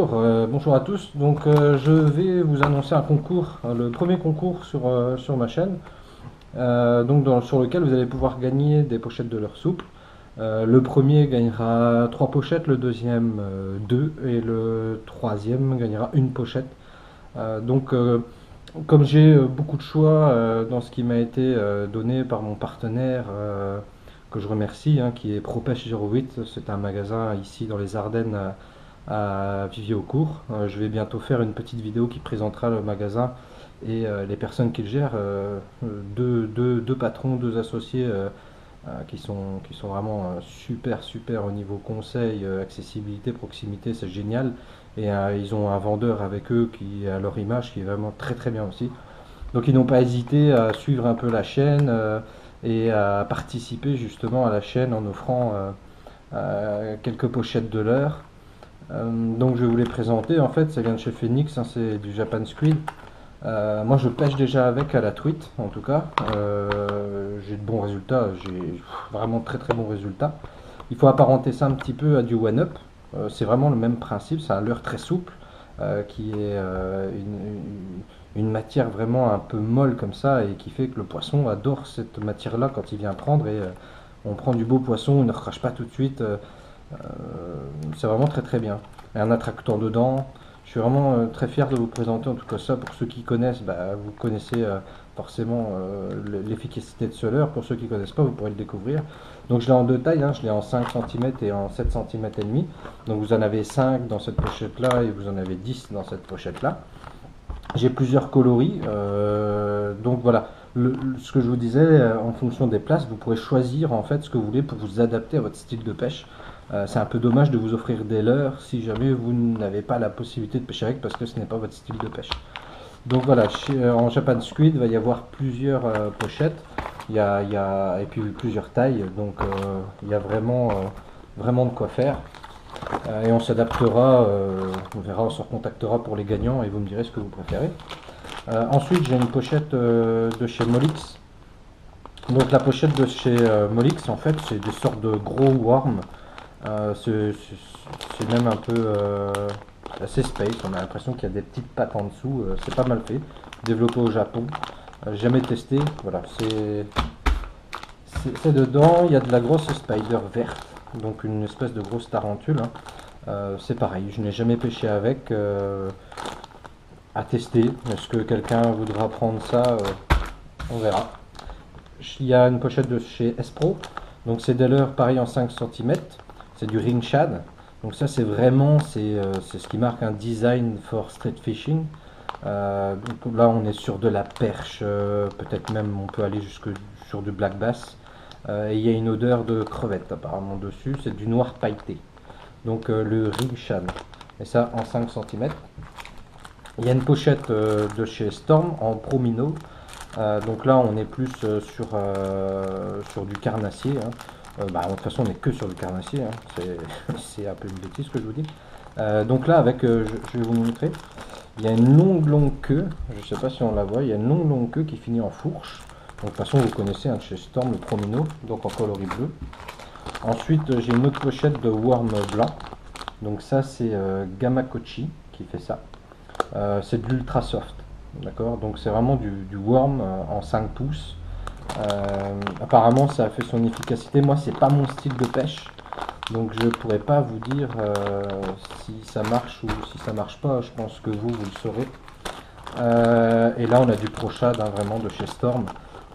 Bonjour à tous. Je vais vous annoncer un concours, le premier concours sur ma chaîne, sur lequel vous allez pouvoir gagner des pochettes de l'heure souple. Le premier gagnera 3 pochettes, le deuxième 2 et le troisième gagnera une pochette. Euh, donc, euh, Comme j'ai beaucoup de choix dans ce qui m'a été donné par mon partenaire, que je remercie, hein, qui est ProPêche 08, c'est un magasin ici dans les Ardennes à Vivier-au-Court. Je vais bientôt faire une petite vidéo qui présentera le magasin et les personnes qui le gèrent, deux patrons, deux associés qui sont vraiment super au niveau conseil, accessibilité, proximité, c'est génial. Et ils ont un vendeur avec eux qui a leur image qui est vraiment très bien aussi. Donc ils n'ont pas hésité à suivre un peu la chaîne et à participer justement à la chaîne en offrant quelques pochettes de l'heure. Donc je vais vous les présenter. En fait, ça vient de chez Phoenix, hein, c'est du Japan Squid. Moi, je pêche déjà avec à la truite, en tout cas. J'ai de bons résultats, j'ai vraiment très bons résultats. Il faut apparenter ça un petit peu à du one-up. C'est vraiment le même principe, c'est un leurre très souple qui est une matière vraiment un peu molle comme ça et qui fait que le poisson adore cette matière-là quand il vient prendre et on prend du beau poisson, il ne recrache pas tout de suite. C'est vraiment très bien. Et un attractant dedans. Je suis vraiment très fier de vous présenter en tout cas ça. Pour ceux qui connaissent, vous connaissez forcément l'efficacité de ce leurre. Pour ceux qui ne connaissent pas, vous pourrez le découvrir. Donc je l'ai en deux tailles, hein. Je l'ai en 5 cm et en 7 cm et demi. Donc vous en avez 5 dans cette pochette là et vous en avez 10 dans cette pochette là. J'ai plusieurs coloris. Donc voilà, ce que je vous disais, en fonction des places, vous pourrez choisir en fait ce que vous voulez pour vous adapter à votre style de pêche. C'est un peu dommage de vous offrir des leurres si jamais vous n'avez pas la possibilité de pêcher avec parce que ce n'est pas votre style de pêche. Donc voilà, en Japan Squid, il va y avoir plusieurs pochettes, et puis plusieurs tailles, donc il y a vraiment de quoi faire. Et on s'adaptera, on verra, on se recontactera pour les gagnants et vous me direz ce que vous préférez. Ensuite, j'ai une pochette de chez Molix. Donc la pochette de chez Molix, en fait, c'est des sortes de gros worms. C'est même un peu assez space, on a l'impression qu'il y a des petites pattes en dessous, c'est pas mal fait. Développé au Japon, jamais testé, voilà, c'est dedans, il y a de la grosse spider verte, donc une espèce de grosse tarentule, hein. C'est pareil, je n'ai jamais pêché avec, à tester. Est-ce que quelqu'un voudra prendre ça? On verra. Il y a une pochette de chez Espro, donc c'est des leurres pareil en 5 cm, c'est du ring shad. Donc ça c'est vraiment c'est ce qui marque un design for street fishing. Donc là on est sur de la perche, peut-être même on peut aller jusque sur du black bass. Et il y a une odeur de crevette apparemment dessus, c'est du noir pailleté. Donc le ring shad. Et ça en 5 cm. Il y a une pochette de chez Storm en Promino. Donc là on est plus sur du carnassier, hein. De toute façon on n'est que sur du carnassier, hein. C'est un peu une bêtise que je vous dis. Donc là avec, je vais vous montrer, il y a une longue queue, je ne sais pas si on la voit, il y a une longue queue qui finit en fourche. Donc de toute façon vous connaissez, hein, chez Storm le Promino, donc en coloris bleu. Ensuite j'ai une autre pochette de worm blanc, donc ça c'est Gamakochi qui fait ça. C'est de l'ultra soft, d'accord, donc c'est vraiment du worm en 5 pouces. Apparemment ça a fait son efficacité. Moi c'est pas mon style de pêche, donc je pourrais pas vous dire si ça marche ou si ça marche pas. Je pense que vous le saurez. Et là on a du Pro Shad, hein, vraiment de chez Storm,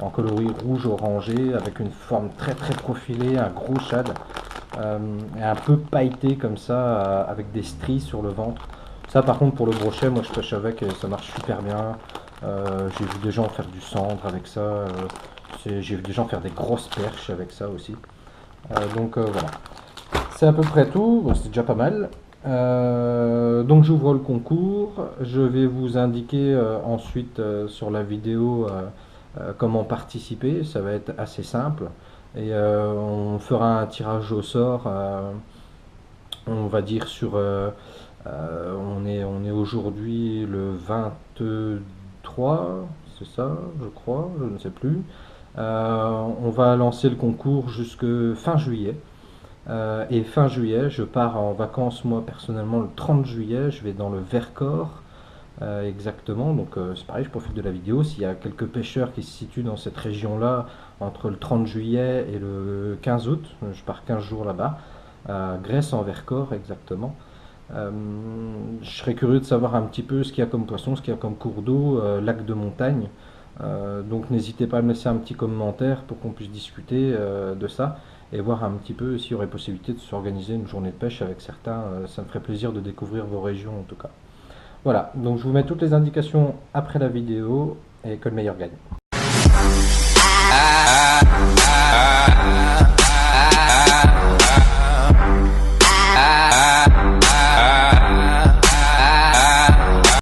en coloris rouge orangé avec une forme très profilée, un gros shad, et un peu pailleté comme ça, avec des stries sur le ventre. Ça par contre pour le brochet, moi je pêche avec et ça marche super bien. J'ai vu des gens faire du cendre avec ça, j'ai vu des gens faire des grosses perches avec ça aussi. Voilà, c'est à peu près tout. Bon, c'est déjà pas mal. Donc j'ouvre le concours, je vais vous indiquer ensuite sur la vidéo comment participer. Ça va être assez simple et on fera un tirage au sort, on va dire on est aujourd'hui le 23, c'est ça je crois, je ne sais plus. On va lancer le concours jusque fin juillet. Et fin juillet, je pars en vacances, moi personnellement, le 30 juillet, je vais dans le Vercors, exactement. Donc c'est pareil, je profite de la vidéo. S'il y a quelques pêcheurs qui se situent dans cette région-là, entre le 30 juillet et le 15 août, je pars 15 jours là-bas, à Grèce en Vercors, exactement. Euh, je serais curieux de savoir un petit peu ce qu'il y a comme poisson, ce qu'il y a comme cours d'eau, lac de montagne. Donc n'hésitez pas à me laisser un petit commentaire pour qu'on puisse discuter de ça et voir un petit peu s'il y aurait possibilité de s'organiser une journée de pêche avec certains. Ça me ferait plaisir de découvrir vos régions en tout cas. Voilà, donc je vous mets toutes les indications après la vidéo et que le meilleur gagne.